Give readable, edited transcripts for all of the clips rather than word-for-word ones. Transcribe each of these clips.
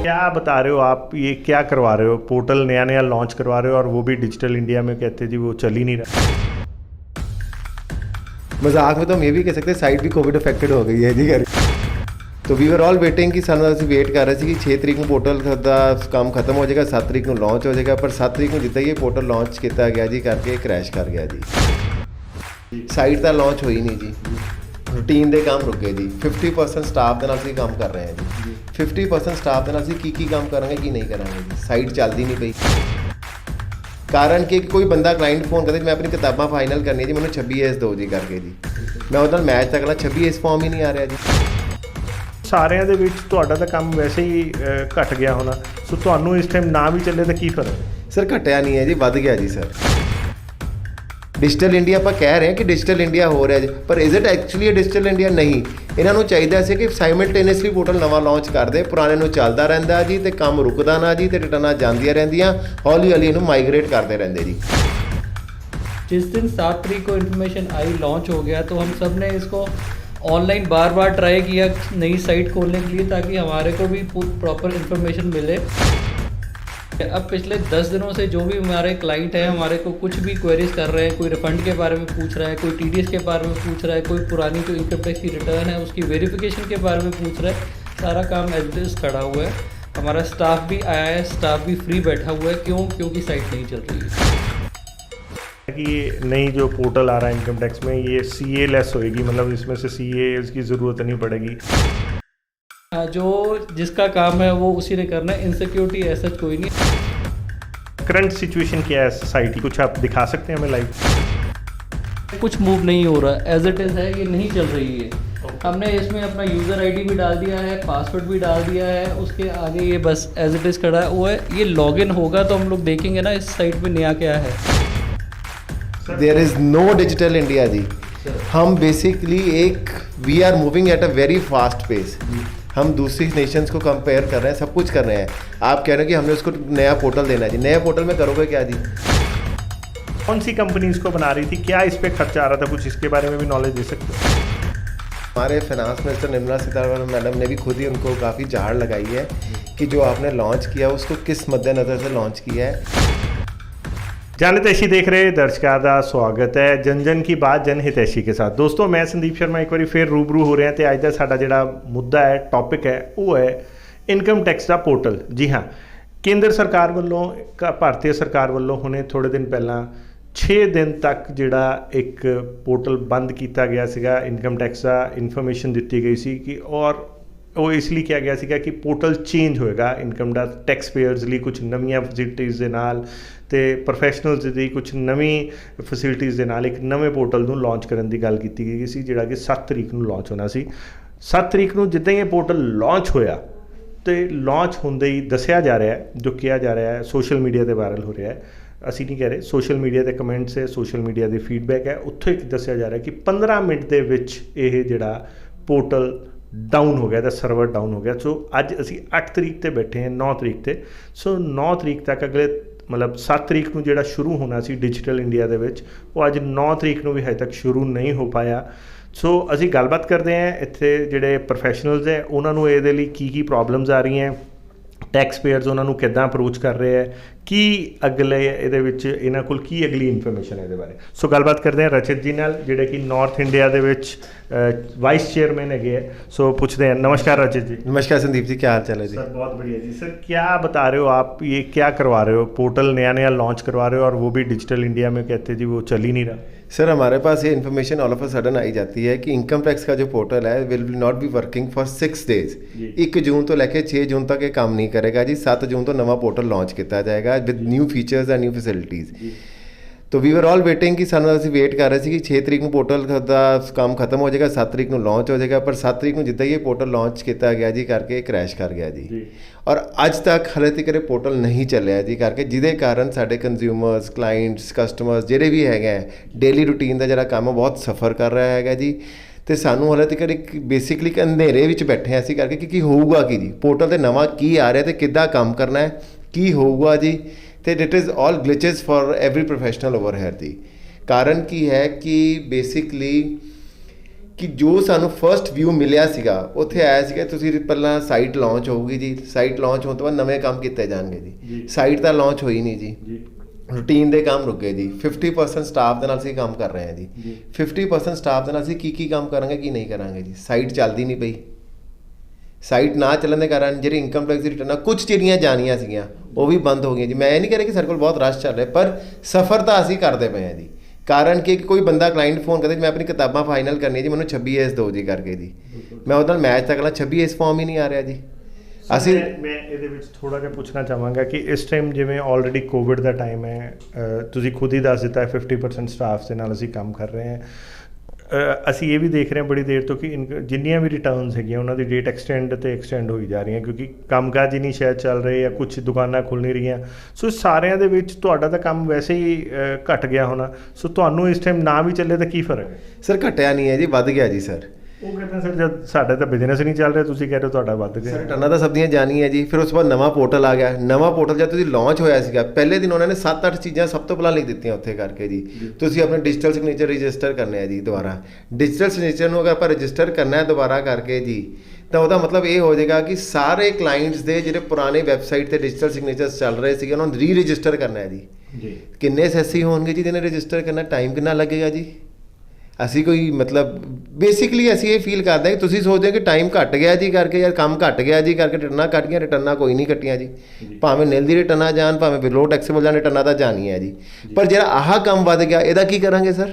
क्या बता रहे हो आप, ये क्या करवा रहे हो? पोर्टल नया नया लॉन्च करवा रहे हो और वो भी डिजिटल इंडिया में, कहते जी वो चल ही नहीं रहा। मजाक में तो हम ये भी कह सकते हैं साइट भी कोविड अफेक्टेड हो गई है जी घर। तो वी वर ऑल वेटिंग कि ਸਾਨੂੰ ਅਸੀਂ ਵੇਟ ਕਰ ਰਹੇ ਸੀ ਕਿ 6 ਤਰੀਕ ਨੂੰ ਪੋਰਟਲ ਦਾ ਕੰਮ ਖਤਮ ਹੋ ਜਾਏਗਾ, 7 ਤਰੀਕ ਨੂੰ ਲਾਂਚ ਹੋ ਜਾਏਗਾ, ਪਰ 7 ਤਰੀਕ ਨੂੰ ਜਿੱਦਾਂ ਹੀ ਇਹ ਪੋਰਟਲ ਲਾਂਚ ਕੀਤਾ ਗਿਆ ਜੀ ਕਰਕੇ ਕ੍ਰੈਸ਼ ਕਰ ਗਿਆ ਜੀ। ਸਾਈਟ ਤਾਂ ਲਾਂਚ ਹੋਈ ਨਹੀਂ ਜੀ, ਰੂਟੀਨ ਦੇ ਕੰਮ ਰੁਕੇ ਜੀ। 50% ਸਟਾਫ ਦੇ ਨਾਲ ਅਸੀਂ ਕੰਮ ਕਰ ਰਹੇ ਹਾਂ ਜੀ। 50% ਸਟਾਫ ਦੇ ਨਾਲ ਅਸੀਂ ਕੀ ਕੰਮ ਕਰਾਂਗੇ ਕੀ ਨਹੀਂ ਕਰਾਂਗੇ ਜੀ। ਸਾਈਟ ਚੱਲਦੀ ਨਹੀਂ ਪਈ, ਕਾਰਨ ਕਿ ਕੋਈ ਬੰਦਾ ਕਲਾਇੰਟ ਫੋਨ ਕਰਦਾ ਮੈਂ ਆਪਣੀ ਕਿਤਾਬਾਂ ਫਾਈਨਲ ਕਰਨੀ ਜੀ, ਮੈਨੂੰ 26 ਏਸ ਦਿਓ ਜੀ ਕਰਕੇ ਜੀ। ਮੈਂ ਉਹਦੇ ਨਾਲ ਮੈਚ ਤੱਕ ਲਾ 26 ਏਸ ਫਾਰਮ ਹੀ ਨਹੀਂ ਆ ਰਿਹਾ ਜੀ। ਸਾਰਿਆਂ ਦੇ ਵਿੱਚ ਤੁਹਾਡਾ ਤਾਂ ਕੰਮ ਵੈਸੇ ਹੀ ਘਟ ਗਿਆ ਹੋਣਾ, ਸੋ ਤੁਹਾਨੂੰ ਇਸ ਟਾਈਮ ਨਾ ਵੀ ਚੱਲੇ ਤਾਂ ਕੀ ਫਰਕ? ਸਰ ਘਟਿਆ ਨਹੀਂ ਹੈ ਜੀ, ਵੱਧ ਗਿਆ ਜੀ ਸਰ। ਡਿਜੀਟਲ ਇੰਡੀਆ ਆਪਾਂ ਕਹਿ ਰਹੇ ਹਾਂ ਕਿ ਡਿਜੀਟਲ ਇੰਡੀਆ ਹੋ ਰਿਹਾ ਜੀ, ਪਰ is it actually digital India? ਨਹੀਂ। ਇਹਨਾਂ ਨੂੰ ਚਾਹੀਦਾ ਸੀ ਕਿ ਸਾਈਮਲਟੇਨੀਅਸਲੀ ਪੋਰਟਲ ਨਵਾਂ ਲਾਂਚ ਕਰਦੇ, ਪੁਰਾਣੇ ਨੂੰ ਚੱਲਦਾ ਰਹਿੰਦਾ ਜੀ ਤੇ ਕੰਮ ਰੁਕਦਾ ਨਾ ਜੀ, ਤੇ ਰਿਟਰਨਾਂ ਜਾਂਦੀਆਂ ਰਹਿੰਦੀਆਂ, ਹੌਲੀ ਹੌਲੀ ਇਹਨੂੰ ਮਾਈਗ੍ਰੇਟ ਕਰਦੇ ਰਹਿੰਦੇ ਜੀ। जिस दिन 7 तारीख को इन्फॉर्मेशन आई लॉन्च हो गया तो हम सब ने इसको ऑनलाइन बार बार ट्राई किया नई साइट खोलने के लिए, ताकि हमारे को भी प्रॉपर इन्फॉर्मेशन मिले। अब पिछले 10 दिनों से जो भी हमारे क्लाइंट हैं हमारे को कुछ भी क्वेरीज कर रहे हैं, कोई रिफंड के बारे में पूछ रहा है, कोई TDS के बारे में पूछ रहा है, कोई पुरानी जो इनकम टैक्स की रिटर्न है उसकी वेरिफिकेशन के बारे में पूछ रहा है। सारा काम एज इट इज़ खड़ा हुआ है। हमारा स्टाफ भी आया है, स्टाफ भी फ्री बैठा हुआ है। क्यों? क्योंकि साइट नहीं चल रही है कि ये नई जो पोर्टल आ रहा है इनकम टैक्स में, ये CA लेस होएगी, मतलब इसमें से CA की ज़रूरत नहीं पड़ेगी। जो जिसका काम है वो उसी ने करना है, इनसिक्योरिटी ऐसा कोई नहीं। करंट सिचुएशन क्या है साइट की, कुछ आप दिखा सकते हैं हमें लाइव? कुछ मूव नहीं हो रहा, एज इट इज़ है, ये नहीं चल रही है। हमने इसमें अपना यूज़र ID भी डाल दिया है, पासवर्ड भी डाल दिया है, उसके आगे ये बस एज इट इज़ खड़ा है वो है। ये लॉगिन होगा तो हम लोग देखेंगे ना इस साइट पे नया क्या है। There is no digital India ji. हम basically we are moving at a very fast pace. हम दूसरी नेशंस को कंपेयर कर रहे हैं, सब कुछ कर रहे हैं। आप कह रहे हैं कि हमने उसको नया पोर्टल देना है जी। नया पोर्टल में करोगे क्या जी? कौन सी कंपनी इसको बना रही थी, क्या इस पर खर्चा आ रहा था, कुछ इसके बारे में भी नॉलेज दे सकते हो? हमारे finance minister Nirmala Sitharaman madam ने भी खुद ही उनको काफ़ी झाड़ लगाई है कि जो आपने लॉन्च किया उसको किस मद्देनज़र से लॉन्च किया है। जन हितैषी देख रहे दर्शकों का स्वागत है जन जन की बात जन हितैषी के साथ। दोस्तों मैं संदीप शर्मा एक बार फिर रूबरू हो रहे हैं, तो अज का साडा जिहड़ा मुद्दा है, टॉपिक है, वो है इनकम टैक्स का पोर्टल। जी हाँ, केंद्र सरकार वालों, भारतीय सरकार वालों हुणे थोड़े दिन पहला 6 दिन तक जिहड़ा एक पोर्टल बंद किया गया सीगा, इनकम टैक्स का इन्फॉर्मेशन दी गई सी कि, और वो इसलिए किया गया सीगा कि पोर्टल चेंज होएगा इनकम का टैक्स पेयर्स लिए, कुछ नवीं फैसिलिटीज़ के नाल ते प्रोफैशनल्स दी कुछ नवीं फैसिलिटीज़ के नाल एक नवे पोर्टल नूं लॉन्च करने की गल की गई सी, जिहड़ा कि 7 तरीक नूं लॉन्च होना सी। 7 तरीक नूं जिद्दां ही ये पोर्टल लॉन्च होया तो लॉन्च होंदे ही दस्सिया जा रहा है, जो किया जा रहा है सोशल मीडिया पर वायरल हो रहा है, ਅਸੀਂ नहीं कह रहे, सोशल मीडिया के कमेंट्स है, सोशल मीडिया के फीडबैक है, उत्थों एक दस्सिया जा रहा है कि 15 मिनट के विच ये जिहड़ा पोर्टल डाउन हो गया, तो सर्वर डाउन हो गया। सो अज असी 8 तरीक ते बैठे हैं 9 तरीक ते। सो 9 तरीक तक अगले मतलब 7 तरीक नूं जिहड़ा शुरू होना सी डिजिटल इंडिया दे विच, वो अज 9 तरीक नूं भी हजे तक शुरू नहीं हो पाया। सो असी गलबात करते हैं इत्थे जिहड़े प्रोफैशनल्स है उन्हां नूं इहदे लई की प्रॉब्लम्स आ रही हैं, टैक्स पेयर्स उन्होंने किद्दां अप्रोच कर रहे हैं, की अगले ये इन्हां कोल की अगली इन्फॉर्मेशन है इहदे बारे। सो गलबात करते हैं रचित जी नाल, जिहड़े कि नॉर्थ इंडिया दे विच वाइस चेयरमैन है। सो पूछते हैं, नमस्कार रचित जी। नमस्कार संदीप जी, क्या हाल चाल है जी? सर बहुत बढ़िया जी। सर क्या बता रहे हो आप, ये क्या करवा रहे हो? पोर्टल नया नया लॉन्च करवा रहे हो और वो भी डिजिटल इंडिया में, कहते जी वो चल ही नहीं रहा। सर हमारे पास ये information all of a sudden I जाती है कि इनकम टैक्स का जो पोर्टल है will not be working for 6 days. 1 जून तो लेके 6 जून तक ये काम नहीं करेगा जी। 7 जून तो नवा पोर्टल लॉन्च किया जाएगा with new features and new facilities. तो वी वर ऑल वेटिंग कि ਸਾਨੂੰ ਅਸੀਂ ਵੇਟ ਕਰ ਰਹੇ ਸੀ ਕਿ 6 ਤਰੀਕ ਨੂੰ ਪੋਰਟਲ ਦਾ ਕੰਮ ਖਤਮ ਹੋ ਜਾਏਗਾ, 7 ਤਰੀਕ ਨੂੰ ਲਾਂਚ ਹੋ ਜਾਏਗਾ, ਪਰ 7 ਤਰੀਕ ਨੂੰ ਜਿੱਦਾਂ ਹੀ ਇਹ ਪੋਰਟਲ ਲਾਂਚ ਕੀਤਾ ਗਿਆ ਜੀ ਕਰਕੇ ਕ੍ਰੈਸ਼ ਕਰ ਗਿਆ ਜੀ। ਔਰ ਅੱਜ ਤੱਕ ਹਾਲੇ ਤੱਕ ਇਹ ਪੋਰਟਲ ਨਹੀਂ ਚੱਲਿਆ ਜੀ ਕਰਕੇ, ਜਿਹਦੇ ਕਾਰਨ ਸਾਡੇ ਕੰਜ਼ਿਊਮਰਸ, ਕਲਾਇੰਟਸ, ਕਸਟਮਰਸ ਜਿਹੜੇ ਵੀ ਹੈਗੇ ਡੇਲੀ ਰੂਟੀਨ ਦਾ ਜਿਹੜਾ ਕੰਮ ਬਹੁਤ ਸਫਰ ਕਰ ਰਿਹਾ ਹੈਗਾ ਜੀ। ਤੇ ਸਾਨੂੰ ਹਾਲੇ ਤੱਕ ਇੱਕ ਬੇਸਿਕਲੀ ਇੱਕ ਅੰਧੇਰੇ ਵਿੱਚ ਬੈਠੇ ਅਸੀਂ ਕਰਕੇ ਕਿ ਕੀ ਹੋਊਗਾ ਕੀ ਜੀ, ਪੋਰਟਲ 'ਤੇ ਨਵਾਂ ਕੀ ਆ ਰਿਹਾ ਤੇ ਕਿੱਦਾਂ ਕੰਮ ਕਰਨਾ ਹੈ, ਕੀ ਹੋਊਗਾ ਜੀ। ਤੇ it is all glitches for every professional over here दी। कारण की है कि बेसिकली ਕਿ ਜੋ ਸਾਨੂੰ ਫਰਸਟ ਵਿਊ ਮਿਲਿਆ ਸੀਗਾ ਉੱਥੇ ਆਇਆ ਸੀਗਾ ਤੁਸੀਂ ਪਹਿਲਾਂ ਸਾਈਟ ਲਾਂਚ ਹੋਊਗੀ ਜੀ, ਸਾਈਟ ਲਾਂਚ ਹੋਣ ਤੋਂ ਬਾਅਦ ਨਵੇਂ ਕੰਮ ਕੀਤੇ ਜਾਣਗੇ ਜੀ। ਸਾਈਟ ਤਾਂ ਲਾਂਚ ਹੋਈ ਨਹੀਂ ਜੀ, ਰੂਟੀਨ ਦੇ ਕੰਮ ਰੁਕੇ ਜੀ। 50% ਸਟਾਫ ਦੇ ਨਾਲ ਅਸੀਂ ਕੰਮ ਕਰ ਰਹੇ ਹਾਂ ਜੀ। 50% ਸਟਾਫ ਦੇ ਨਾਲ ਅਸੀਂ ਕੀ ਕੰਮ ਕਰਾਂਗੇ ਕੀ ਨਹੀਂ ਕਰਾਂਗੇ ਜੀ। ਸਾਈਟ ਚੱਲਦੀ ਨਹੀਂ ਪਈ, ਸਾਈਟ ਨਾ ਚੱਲਣ ਦੇ ਕਾਰਨ ਜਿਹੜੀ ਇਨਕਮ ਟੈਕਸ ਦੀ ਰਿਟਰਨਾਂ ਕੁਝ ਜਿਹੜੀਆਂ ਜਾਣੀਆਂ ਸੀਗੀਆਂ ਉਹ ਵੀ ਬੰਦ ਹੋ ਗਈਆਂ ਜੀ। ਮੈਂ ਇਹ ਨਹੀਂ ਕਹਿ ਰਿਹਾ ਕਿ ਸਾਡੇ ਕੋਲ ਬਹੁਤ ਰਸ਼ ਚੱਲ ਰਿਹਾ, ਪਰ ਸਫਰ ਤਾਂ ਅਸੀਂ ਕਰਦੇ ਪਏ ਹਾਂ ਜੀ। ਕਾਰਨ ਕਿ ਕੋਈ ਬੰਦਾ ਕਲਾਇੰਟ ਫੋਨ ਕਰਦਾ ਮੈਂ ਆਪਣੀ ਕਿਤਾਬਾਂ ਫਾਈਨਲ ਕਰਨੀ ਜੀ, ਮੈਨੂੰ 26 ਏਸ ਦਿਓ ਜੀ ਕਰਕੇ ਜੀ। ਮੈਂ ਉਹਦੇ ਨਾਲ ਮੈਚ ਤੱਕ ਲਾ 26 ਏਸ ਫਾਰਮ ਹੀ ਨਹੀਂ ਆ ਰਿਹਾ ਜੀ। ਅਸੀਂ ਮੈਂ ਇਹਦੇ ਵਿੱਚ ਥੋੜਾ ਜਿਹਾ ਪੁੱਛਣਾ ਚਾਹਾਂਗਾ ਕਿ ਇਸ ਟਾਈਮ ਜਿਵੇਂ ਆਲਰੇਡੀ ਕੋਵਿਡ ਦਾ ਟਾਈਮ ਹੈ, ਤੁਸੀਂ ਖੁਦ ਹੀ ਦੱਸ ਦਿੱਤਾ ਹੈ 50% ਸਟਾਫ ਦੇ ਨਾਲ ਅਸੀਂ ਕੰਮ ਕਰ ਰਹੇ ਹਾਂ। ਅਸੀਂ ਇਹ ਵੀ ਦੇਖ ਰਹੇ ਹਾਂ ਬੜੀ ਦੇਰ ਤੋਂ ਕਿ ਜਿੰਨੀਆਂ ਵੀ ਰਿਟਰਨਸ ਹੈਗੀਆਂ ਉਹਨਾਂ ਦੀ ਡੇਟ ਐਕਸਟੈਂਡ ਹੋਈ ਜਾ ਰਹੀ ਹੈ, ਕਿਉਂਕਿ ਕੰਮਕਾਜ ਹੀ ਨਹੀਂ ਸ਼ਾਇਦ ਚੱਲ ਰਹੇ ਜਾਂ ਕੁਝ ਦੁਕਾਨਾਂ ਖੁੱਲ੍ਹ ਨਹੀਂ ਰਹੀਆਂ। ਸੋ ਸਾਰਿਆਂ ਦੇ ਵਿੱਚ ਤੁਹਾਡਾ ਤਾਂ ਕੰਮ ਵੈਸੇ ਹੀ ਘਟ ਗਿਆ ਹੋਣਾ। ਸੋ ਤੁਹਾਨੂੰ ਇਸ ਟਾਈਮ ਨਾ ਵੀ ਚੱਲੇ ਤਾਂ ਕੀ ਫਰਕ ਹੈ? ਸਰ ਘਟਿਆ ਨਹੀਂ ਹੈ ਜੀ, ਵੱਧ ਗਿਆ ਜੀ ਸਰ। ਉਹ ਕਹਿੰਦੇ ਸਰ ਜਦ ਸਾਡਾ ਤਾਂ ਬਿਜ਼ਨਸ ਨਹੀਂ ਚੱਲ ਰਿਹਾ, ਤੁਸੀਂ ਕਹਿ ਰਹੇ ਹੋ ਤੁਹਾਡਾ ਵੱਧ ਗਿਆ। ਸਰ ਰਿਟਰਨਾਂ ਤਾਂ ਸਭ ਦੀਆਂ ਜਾਣੀ ਹੈ ਜੀ। ਫਿਰ ਉਸ ਤੋਂ ਬਾਅਦ ਨਵਾਂ ਪੋਰਟਲ ਆ ਗਿਆ। ਨਵਾਂ ਪੋਰਟਲ ਜਦ ਤੁਸੀਂ ਲਾਂਚ ਹੋਇਆ ਸੀਗਾ ਪਹਿਲੇ ਦਿਨ ਉਹਨਾਂ ਨੇ 7-8 ਚੀਜ਼ਾਂ ਸਭ ਤੋਂ ਪਹਿਲਾਂ ਲਿਖ ਦਿੱਤੀਆਂ ਉੱਥੇ ਕਰਕੇ ਜੀ। ਤੁਸੀਂ ਆਪਣੇ ਡਿਜੀਟਲ ਸਿਗਨੇਚਰ ਰਜਿਸਟਰ ਕਰਨੇ ਆ ਜੀ ਦੁਬਾਰਾ। ਡਿਜੀਟਲ ਸਿਗਨੇਚਰ ਨੂੰ ਅਗਰ ਆਪਾਂ ਰਜਿਸਟਰ ਕਰਨਾ ਹੈ ਦੁਬਾਰਾ ਕਰਕੇ ਜੀ, ਤਾਂ ਉਹਦਾ ਮਤਲਬ ਇਹ ਹੋ ਜਾਏਗਾ ਕਿ ਸਾਰੇ ਕਲਾਇੰਟਸ ਦੇ ਜਿਹੜੇ ਪੁਰਾਣੇ ਵੈਬਸਾਈਟ ਤੇ ਡਿਜੀਟਲ ਸਿਗਨੇਚਰਸ ਚੱਲ ਰਹੇ ਸੀਗੇ ਉਹਨਾਂ ਨੂੰ ਰੀ-ਰਜਿਸਟਰ ਕਰਨਾ ਹੈ ਜੀ। ਕਿੰਨੇ ਐਸਐਸਸੀ ਹੋਣਗੇ ਜੀ ਜਿਹਨੇ ਰਜਿਸਟਰ ਕਰਨਾ, ਟਾਈਮ ਕਿੰਨਾ ਲੱਗੇਗਾ ਜੀ? ਅਸੀਂ ਕੋਈ ਮਤਲਬ ਬੇਸਿਕਲੀ ਅਸੀਂ ਇਹ ਫੀਲ ਕਰਦੇ ਹਾਂ ਕਿ ਤੁਸੀਂ ਸੋਚਦੇ ਹੋ ਕਿ ਟਾਈਮ ਘੱਟ ਗਿਆ ਜੀ ਕਰਕੇ, ਯਾਰ ਕੰਮ ਘੱਟ ਗਿਆ ਜੀ ਕਰਕੇ ਰਿਟਰਨਾਂ ਘੱਟ ਗਈਆਂ। ਰਿਟਰਨਾਂ ਕੋਈ ਨਹੀਂ ਕੱਟੀਆਂ ਜੀ, ਭਾਵੇਂ ਨਿਲ ਦੀ ਰਿਟਰਨਾਂ ਜਾਣ ਭਾਵੇਂ ਬਿਲੋ ਟੈਕਸੇਬਲ ਜਾਣ, ਰਿਟਰਨਾਂ ਤਾਂ ਜਾਣੀ ਹੈ ਜੀ। ਪਰ ਜਿਹੜਾ ਆਹ ਕੰਮ ਵੱਧ ਗਿਆ ਇਹਦਾ ਕੀ ਕਰਾਂਗੇ ਸਰ?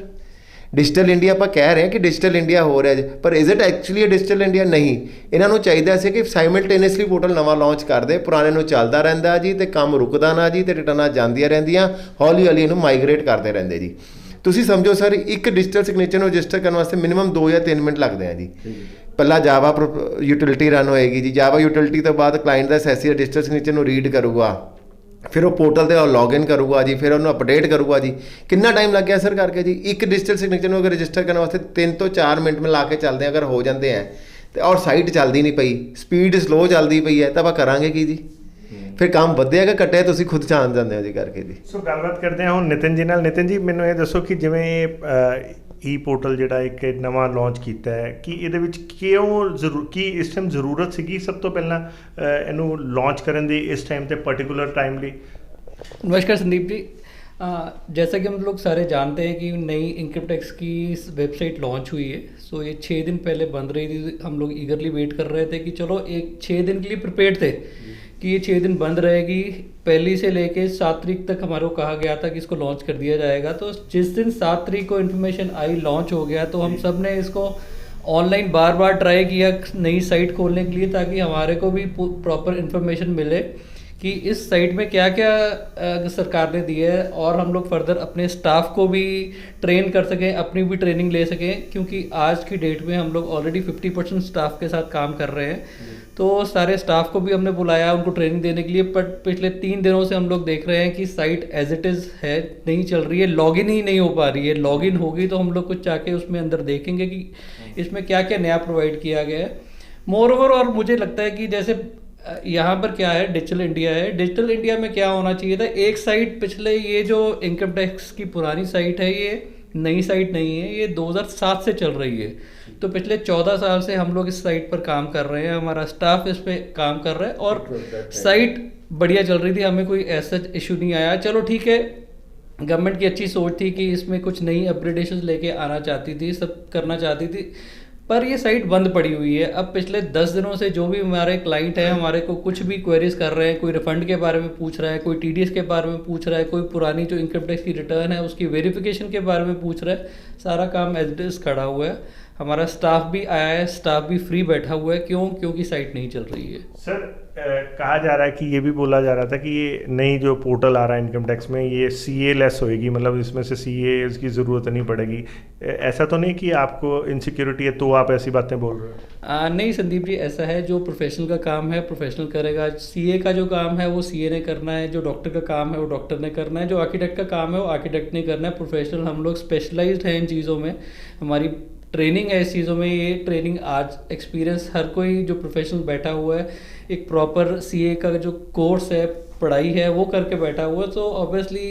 ਡਿਜੀਟਲ ਇੰਡੀਆ ਆਪਾਂ ਕਹਿ ਰਹੇ ਹਾਂ ਕਿ ਡਿਜੀਟਲ ਇੰਡੀਆ ਹੋ ਰਿਹਾ ਜੀ, ਪਰ is it actually digital India? ਨਹੀਂ। ਇਹਨਾਂ ਨੂੰ ਚਾਹੀਦਾ ਸੀ ਕਿ ਸਾਈਮਲਟੇਨੀਅਸਲੀ ਪੋਰਟਲ ਨਵਾਂ ਲਾਂਚ ਕਰਦੇ, ਪੁਰਾਣੇ ਨੂੰ ਚੱਲਦਾ ਰਹਿੰਦਾ ਜੀ ਤੇ ਕੰਮ ਰੁਕਦਾ ਨਾ ਜੀ ਤੇ ਰਿਟਰਨਾਂ ਜਾਂਦੀਆਂ ਰਹਿੰਦੀਆਂ, ਹੌਲੀ ਹੌਲੀ ਇਹਨੂੰ ਮਾਈਗ੍ਰੇਟ ਕਰਦੇ ਰਹਿੰਦੇ ਜੀ। ਤੁਸੀਂ ਸਮਝੋ ਸਰ ਇੱਕ ਡਿਜੀਟਲ ਸਿਗਨੇਚਰ ਨੂੰ ਰਜਿਸਟਰ ਕਰਨ ਵਾਸਤੇ ਮਿਨੀਮਮ 2 ਜਾਂ 3 ਮਿੰਟ ਲੱਗਦੇ ਆ ਜੀ। ਪਹਿਲਾਂ ਜਾਵਾ ਯੂਟਿਲਿਟੀ ਰਨ ਹੋਏਗੀ ਜੀ, ਜਾਵਾ ਯੂਟਿਲਿਟੀ ਤੋਂ ਬਾਅਦ ਕਲਾਇੰਟ ਦਾ ਐਸਐਸਸੀ ਡਿਜੀਟਲ ਸਿਗਨੇਚਰ ਨੂੰ ਰੀਡ ਕਰੂਗਾ, ਫਿਰ ਉਹ ਪੋਰਟਲ 'ਤੇ ਲੌਗਇਨ ਕਰੂਗਾ ਜੀ, ਫਿਰ ਉਹਨੂੰ ਅਪਡੇਟ ਕਰੂਗਾ ਜੀ। ਕਿੰਨਾ ਟਾਈਮ ਲੱਗ ਗਿਆ ਸਰ ਕਰਕੇ ਜੀ? ਇੱਕ ਡਿਜੀਟਲ ਸਿਗਨੇਚਰ ਨੂੰ ਅਗਰ ਰਜਿਸਟਰ ਕਰਨ ਵਾਸਤੇ 3 ਤੋਂ 4 ਮਿੰਟ ਮਿਲਾ ਕੇ ਚੱਲਦੇ ਅਗਰ ਹੋ ਜਾਂਦੇ ਆ ਤੇ ਔਰ ਸਾਈਟ ਚੱਲਦੀ ਨਹੀਂ ਪਈ, ਸਪੀਡ ਸਲੋ ਚੱਲਦੀ ਪਈ ਹੈ, ਤਾਂ ਆਪਾਂ ਕਰਾਂਗੇ ਕੀ ਜੀ? ਫਿਰ ਕੰਮ ਵਧਿਆ ਕਿ ਘਟਿਆ ਤੁਸੀਂ ਖੁਦ ਜਾਣ ਜਾਂਦੇ ਹੋ ਜੀ ਕਰਕੇ ਜੀ। ਸੋ ਗੱਲਬਾਤ ਕਰਦੇ ਹਾਂ ਹੁਣ ਨਿਤਿਨ ਜੀ ਨਾਲ। ਨਿਤਿਨ ਜੀ ਮੈਨੂੰ ਇਹ ਦੱਸੋ ਕਿ ਜਿਵੇਂ ਈ ਪੋਰਟਲ ਜਿਹੜਾ ਇੱਕ ਨਵਾਂ ਲਾਂਚ ਕੀਤਾ ਹੈ, ਕਿ ਇਹਦੇ ਵਿੱਚ ਕੀ ਇਸ ਟਾਈਮ ਜ਼ਰੂਰਤ ਸੀਗੀ ਸਭ ਤੋਂ ਪਹਿਲਾਂ ਇਹਨੂੰ ਲਾਂਚ ਕਰਨ ਦੀ ਇਸ ਟਾइम पे पर्टिकुलर टाइम ਲਈ? नमस्कार संदीप जी। जैसा कि हम लोग सारे जानते हैं कि नई इनकम टैक्स की वेबसाइट लॉन्च हुई है। सो ये 6 दिन पहले बंद रही थी, हम लोग ईगरली वेट कर रहे थे कि चलो 6 दिन के लिए प्रिपेयर्ड थे कि ये 6 दिन बंद रहेगी। पहली से लेके 7 तारीख तक हमारे को कहा गया था कि इसको लॉन्च कर दिया जाएगा। तो जिस दिन 7 तारीख को इन्फॉर्मेशन आई लॉन्च हो गया, तो हम सब ने इसको ऑनलाइन बार बार ट्राई किया नई साइट खोलने के लिए, ताकि हमारे को भी प्रॉपर इन्फॉर्मेशन मिले कि इस साइट में क्या क्या सरकार ने दिया है, और हम लोग फर्दर अपने स्टाफ को भी ट्रेन कर सकें, अपनी भी ट्रेनिंग ले सकें। क्योंकि आज की डेट में हम लोग ऑलरेडी 50% स्टाफ के साथ काम कर रहे हैं, तो सारे स्टाफ को भी हमने बुलाया उनको ट्रेनिंग देने के लिए। बट पिछले 3 दिनों से हम लोग देख रहे हैं कि साइट एज इट इज़ है, नहीं चल रही है, लॉगिन ही नहीं हो पा रही है। लॉगिन होगी तो हम लोग कुछ जाके उसमें अंदर देखेंगे कि इसमें क्या क्या नया प्रोवाइड किया गया है। मोर ओवर, और मुझे लगता है कि जैसे यहाँ पर क्या है, डिजिटल इंडिया है। डिजिटल इंडिया में क्या होना चाहिए था, एक साइट पिछले ये जो इनकम टैक्स की पुरानी साइट है, ये नई साइट नहीं है, ये 2007 से चल रही है। तो पिछले 14 साल से हम लोग इस साइट पर काम कर रहे हैं, हमारा स्टाफ इस पर काम कर रहा है और साइट बढ़िया चल रही थी, हमें कोई ऐसा इशू नहीं आया। चलो ठीक है, गवर्नमेंट की अच्छी सोच थी कि इसमें कुछ नई अपग्रेडेशन लेके आना चाहती थी, सब करना चाहती थी, पर ये साइट बंद पड़ी हुई है। अब पिछले 10 दिनों से जो भी हमारे क्लाइंट हैं हमारे को कुछ भी क्वेरीज कर रहे हैं, कोई रिफंड के बारे में पूछ रहा है, कोई टीडीएस के बारे में पूछ रहा है, कोई पुरानी जो इनकम टैक्स की रिटर्न है उसकी वेरिफिकेशन के बारे में पूछ रहा है। सारा काम एज इट इज़ खड़ा हुआ है, हमारा स्टाफ भी आया है, स्टाफ भी फ्री बैठा हुआ है। क्यों? क्योंकि साइट नहीं चल रही है। सर कहा जा रहा है कि ये भी बोला जा रहा था कि ये नई जो पोर्टल आ रहा है इनकम टैक्स में, ये सीए लेस होएगी, मतलब इसमें से सीए की ज़रूरत नहीं पड़ेगी। ऐसा तो नहीं कि आपको इनसिक्योरिटी है तो आप ऐसी बातें बोल रहे हो? नहीं संदीप जी, ऐसा है, जो प्रोफेशनल का काम है प्रोफेशनल करेगा। सीए का जो काम है वो सीए ने करना है, जो डॉक्टर का काम है वो डॉक्टर ने करना है, जो आर्किटेक्ट का काम है वो आर्किटेक्ट ने करना है। प्रोफेशनल हम लोग स्पेशलाइज्ड हैं इन चीज़ों में, हमारी ट्रेनिंग है इस चीज़ों में। ये ट्रेनिंग आज एक्सपीरियंस हर कोई जो प्रोफेशनल बैठा हुआ है, एक प्रॉपर सीए का जो कोर्स है, पढ़ाई है, वो करके बैठा हुआ है। तो ऑब्वियसली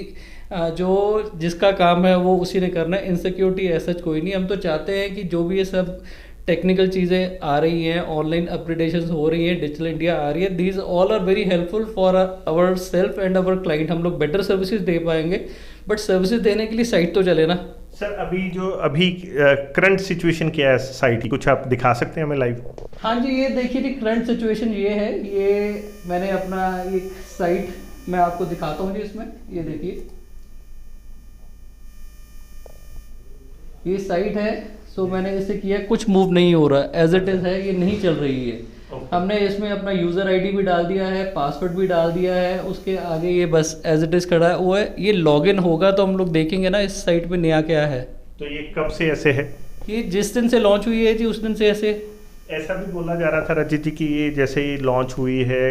जो जिसका काम है वो उसी ने करना है। इनसिक्योरिटी ऐसा कोई नहीं। हम तो चाहते हैं कि जो भी ये सब टेक्निकल चीज़ें आ रही हैं, ऑनलाइन अपग्रेडेशन हो रही हैं, डिजिटल इंडिया आ रही है, these all are very helpful for our self and our client. हम लोग बेटर सर्विसेज दे पाएंगे, बट सर्विसेज देने के लिए साइट तो चले ना। सर अभी करंट सिचुएशन क्या है साइट की, कुछ आप दिखा सकते हैं हमें लाइव? हाँ जी, ये देखिए जी, करंट सिचुएशन ये है। ये मैंने अपना एक साइट मैं आपको दिखाता हूँ जी। इसमें ये देखिए, ये साइट है। सो मैंने इसे किया, कुछ मूव नहीं हो रहा, एज इट इज़ है, ये नहीं चल रही है। हमने इसमें अपना यूज़र आईडी भी डाल दिया है, पासवर्ड भी डाल दिया है, उसके आगे ये बस एज इट इज़ खड़ा है वो है। ये लॉगिन होगा तो हम लोग देखेंगे ना इस साइट पे नया क्या है। तो ये कब से ऐसे है? ये जिस दिन से लॉन्च हुई है जी उस दिन से ऐसा भी बोला जा रहा था रजित जी कि ये जैसे ही लॉन्च हुई है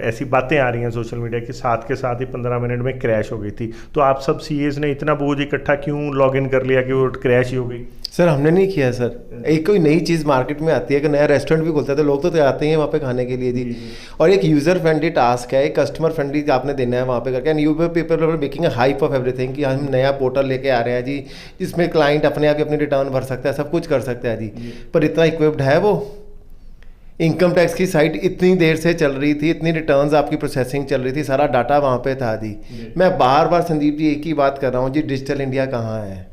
ऐसी बातें आ रही हैं सोशल मीडिया कि साथ के साथ ही 15 मिनट में क्रैश हो गई थी। तो आप सब सीएस ने इतना बोझ इकट्ठा क्यों लॉगिन कर लिया कि वो क्रैश ही हो गई? सर हमने नहीं किया सर। एक कोई नई चीज़ मार्केट में आती है कि नया रेस्टोरेंट भी खुलता है तो लोग तो आते ही हैं वहाँ पे खाने के लिए जी। और एक यूज़र फ्रेंडली टास्क है, एक कस्टमर फ्रेंडली आपने देना है वहाँ पे करके। And you people are making a hype of everything कि हम नया पोर्टल लेके आ रहे हैं जी, जिसमें क्लाइंट अपने आप ही अपनी रिटर्न भर सकता है, सब कुछ कर सकता है जी। पर इतना इक्विप्ड है वो? इनकम टैक्स की साइट इतनी देर से चल रही थी, इतनी रिटर्न्स आपकी प्रोसेसिंग चल रही थी, सारा डाटा वहाँ पे था जी। मैं बार बार संदीप जी एक ही बात कर रहा हूँ जी, डिजिटल इंडिया कहाँ है?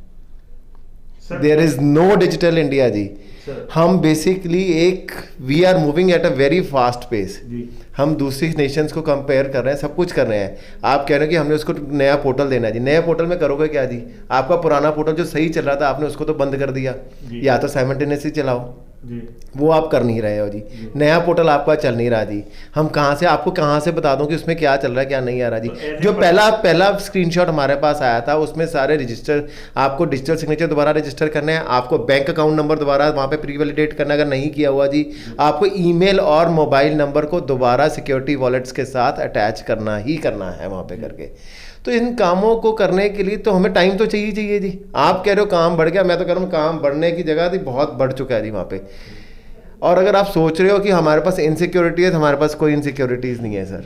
There is no digital India ji. हम basically we are moving at a very fast pace. हम दूसरी नेशंस को कंपेयर कर रहे हैं, सब कुछ कर रहे हैं। आप कह रहे हो कि हमने उसको नया पोर्टल देना है जी। नया पोर्टल में करोगे क्या जी? आपका पुराना पोर्टल जो सही चल रहा था आपने उसको तो बंद कर दिया, या तो साइमल्टेनियसली चलाओ जी। वो आप कर नहीं रहे हो जी। नया पोर्टल आपका चल नहीं रहा जी। हम आपको कहाँ से बता दूं कि उसमें क्या चल रहा है क्या नहीं आ रहा जी। तो जो पहला स्क्रीनशॉट हमारे पास आया था उसमें सारे रजिस्टर, आपको डिजिटल सिग्नेचर दोबारा रजिस्टर करना है, आपको बैंक अकाउंट नंबर दोबारा वहाँ पे प्री वैलिडेट करना, अगर नहीं किया हुआ जी आपको ईमेल और मोबाइल नंबर को दोबारा सिक्योरिटी वॉलेट्स के साथ अटैच करना ही करना है वहाँ पे करके। तो इन कामों को करने के लिए तो हमें टाइम तो चाहिए जी। आप कह रहे हो काम बढ़ गया, मैं तो कह रहा हूँ काम बढ़ने की जगह थी बहुत बढ़ चुका है जी वहाँ पे। और अगर आप सोच रहे हो कि हमारे पास इनसिक्योरिटी है तो हमारे पास कोई इनसिक्योरिटीज़ नहीं है सर।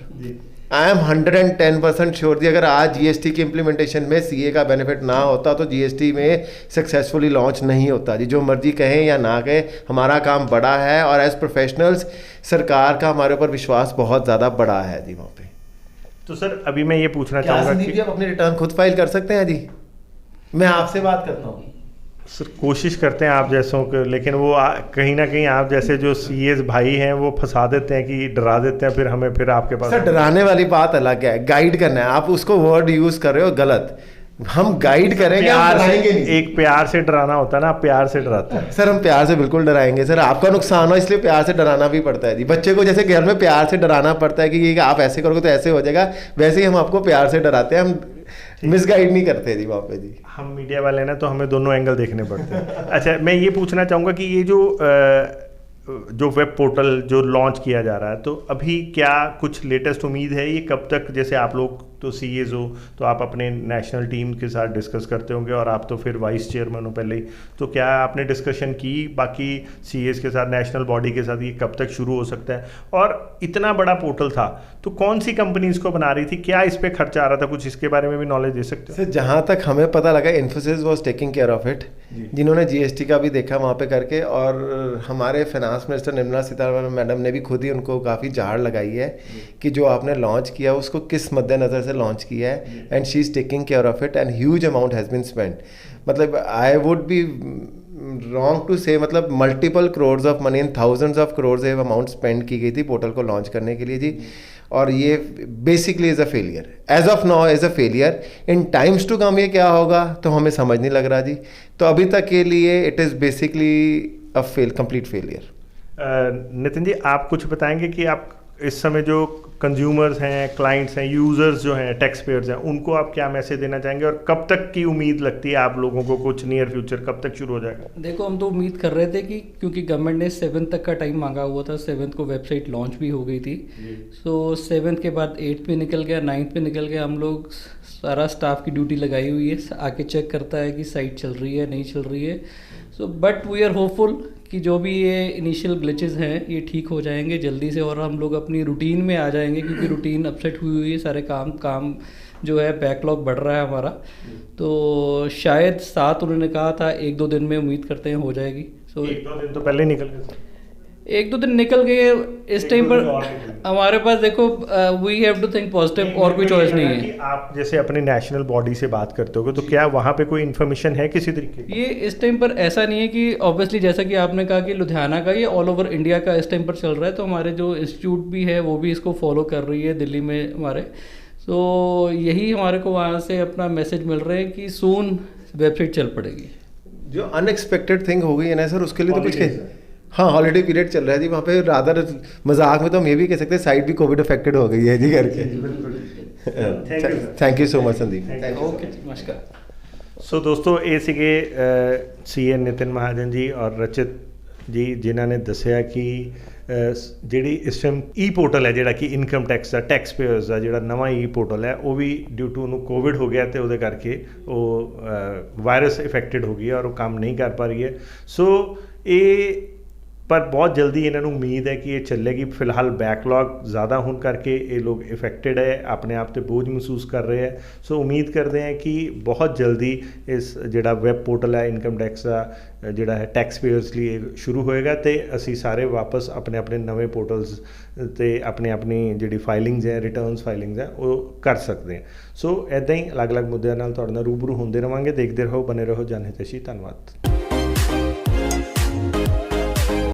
आई एम 110% श्योर जी, अगर आज जीएसटी की इम्प्लीमेंटेशन में सीए का बेनिफिट ना होता तो जीएसटी में सक्सेसफुली लॉन्च नहीं होता जी। जो मर्जी कहें या ना कहें, हमारा काम बड़ा है और एज प्रोफेशनल्स सरकार का हमारे ऊपर विश्वास बहुत ज़्यादा बड़ा है जी वहाँ पे। तो सर अभी मैं ये पूछना चाहूँगा कि आप अपनी रिटर्न खुद फाइल कर सकते हैं जी? मैं आपसे बात करता हूँ सर, कोशिश करते हैं आप जैसों को, लेकिन वो कहीं ना कहीं आप जैसे जो सीएस भाई हैं वो फंसा देते हैं कि डरा देते हैं, फिर हमें फिर आपके पास। सर डराने वाली बात अलग है, गाइड करना है। आप उसको वर्ड यूज़ कर रहे हो गलत। हम गाइड करेंगे, हम डराएंगे नहीं। एक प्यार से डराना होता है ना, आप प्यार से डराते हैं। सर हम प्यार से बिल्कुल डराएंगे सर। आपका नुकसान हो इसलिए प्यार से डराना भी पड़ता है जी। बच्चे को जैसे घर में प्यार से डराना पड़ता है कि आप ऐसे करोगे तो ऐसे हो जाएगा, वैसे ही हम आपको प्यार से डराते हैं। हम मिसगाइड नहीं करते जी वहाँ पे जी। हम मीडिया वाले ना तो हमें दोनों एंगल देखने पड़ते हैं। अच्छा, मैं ये पूछना चाहूँगा कि ये जो वेब पोर्टल जो लॉन्च किया जा रहा है, तो अभी क्या कुछ लेटेस्ट उम्मीद है? ये कब तक, जैसे आप लोग तो सीएस हो तो आप अपने नेशनल टीम के साथ डिस्कस करते होंगे और आप तो फिर वाइस चेयरमैन हो पहले ही, तो क्या आपने डिस्कशन की बाकी सीएस के साथ, नेशनल बॉडी के साथ, ये कब तक शुरू हो सकता है? और इतना बड़ा पोर्टल था तो कौन सी कंपनी इसको बना रही थी, क्या इस पर खर्चा आ रहा था, कुछ इसके बारे में भी नॉलेज दे सकते हो? सर जहाँ तक हमें पता लगा Infosys was taking care of it, जिन्होंने जीएसटी का भी देखा वहाँ पे करके। और हमारे finance minister Nirmala Sitharaman madam ने भी खुद ही उनको काफ़ी झाड़ लगाई है कि जो आपने लॉन्च किया उसको किस मद्देनज़र से लॉन्च किया है। And she is taking care of it and huge amount has been spend. मतलब I would be wrong to say, मतलब multiple crores of money and thousands of crores amount spend की गई थी पोर्टल को लॉन्च करने के लिए जी। और ये basically is a failure, as of now is a failure. In times to come ये क्या होगा तो हमें समझ नहीं लग रहा जी। तो अभी तक के लिए it is basically a complete failure. Nitin ji, आप कुछ बताएंगे कि आप इस समय जो कंज्यूमर्स हैं, क्लाइंट्स हैं, यूज़र्स जो हैं, टैक्स पेयर्स हैं, उनको आप क्या मैसेज देना चाहेंगे और कब तक की उम्मीद लगती है आप लोगों को, कुछ नियर फ्यूचर कब तक शुरू हो जाएगा? देखो, हम तो उम्मीद कर रहे थे कि क्योंकि गवर्नमेंट ने 7 तक का टाइम मांगा हुआ था, 7 को वेबसाइट लॉन्च भी हो गई थी। सो 7 के बाद 8 पे निकल गया, 9 पे निकल गया। हम लोग सारा स्टाफ की ड्यूटी लगाई हुई है, आके चेक करता है कि साइट चल रही है नहीं चल रही है। So but we are hopeful कि जो भी ये इनिशियल ग्लिचेस हैं ये ठीक हो जाएंगे जल्दी से और हम लोग अपनी रूटीन में आ जाएंगे, क्योंकि रूटीन अपसेट हुई है, सारे काम जो है बैकलॉग बढ़ रहा है हमारा। तो शायद 7 उन्होंने कहा था, 1-2 दिन में उम्मीद करते हैं हो जाएगी। सो 1-2 दिन तो पहले निकल गए, 1-2 दिन निकल गए। इस टाइम पर हमारे पास देखो we have to think positive, और कोई चॉइस नहीं है। आप जैसे अपनी नेशनल बॉडी से बात करते हो तो क्या वहाँ पे कोई इन्फॉर्मेशन है किसी तरीके की? ये इस टाइम पर ऐसा नहीं है कि ऑब्वियसली जैसा कि आपने कहा कि लुधियाना का, ये ऑल ओवर इंडिया का इस टाइम पर चल रहा है। तो हमारे जो इंस्टीट्यूट भी है वो भी इसको फॉलो कर रही है दिल्ली में हमारे। तो यही हमारे को वहाँ से अपना मैसेज मिल रहे हैं कि सून वेबसाइट चल पड़ेगी। जो अनएक्सपेक्टेड थिंग हो गई है ना सर, उसके लिए तो कुछ हाँ, हॉलीडे पीरियड चल रहा है जी वहाँ पे। रादर मजाक में तो हम ये भी कह सकते हैं साइट भी कोविड अफेक्टेड हो गई है जी करके। Thank you so much Sandeep. Okay, नमस्कार। ਸੋ ਦੋਸਤੋ ਇਹ ਸੀਗੇ ਸੀਏ ਨਿਤਿਨ ਮਹਾਜਨ ਜੀ ਔਰ ਰਚਿਤ ਜੀ, ਜਿਨ੍ਹਾਂ ਨੇ ਦੱਸਿਆ ਕਿ ਜਿਹੜੀ ਇਸ ਟਾਈਮ ਈ ਪੋਰਟਲ ਹੈ, ਜਿਹੜਾ ਕਿ ਇਨਕਮ ਟੈਕਸ ਦਾ, ਟੈਕਸ ਪੇਅਰਸ ਦਾ ਜਿਹੜਾ ਨਵਾਂ ਈ ਪੋਰਟਲ ਹੈ, ਉਹ ਵੀ ਡਿਊ ਟੂ ਉਹਨੂੰ ਕੋਵਿਡ ਹੋ ਗਿਆ ਅਤੇ ਉਹਦੇ ਕਰਕੇ ਉਹ ਵਾਇਰਸ ਇਫੈਕਟਡ ਹੋ ਗਈ ਹੈ ਔਰ ਉਹ ਕੰਮ ਨਹੀਂ ਕਰ ਪਾ ਰਹੀ ਹੈ। ਸੋ ਇਹ पर बहुत जल्दी इन्होंने उम्मीद है कि ये चलेगी। फिलहाल बैकलॉग ज़्यादा होने करके ये लोग इफेक्टेड है, अपने आप से बोझ महसूस कर रहे हैं। सो उम्मीद करते हैं कि बहुत जल्दी इस जोड़ा वैब पोर्टल है इनकम टैक्स का जोड़ा है टैक्स पेयर्स लिए शुरू होएगा तो असी सारे वापस अपने अपने नवे पोर्टल्स ते अपनी अपनी जी फाइलिंग्स है, रिटर्नस फाइलिंग्स है वो कर सकते हैं। सो इदां ही अलग अलग मुद्दों नाल तुहाडे नाल रूबरू होंदे रहांगे। देखते रहो, बने रहो जनहितैषी। धन्यवाद।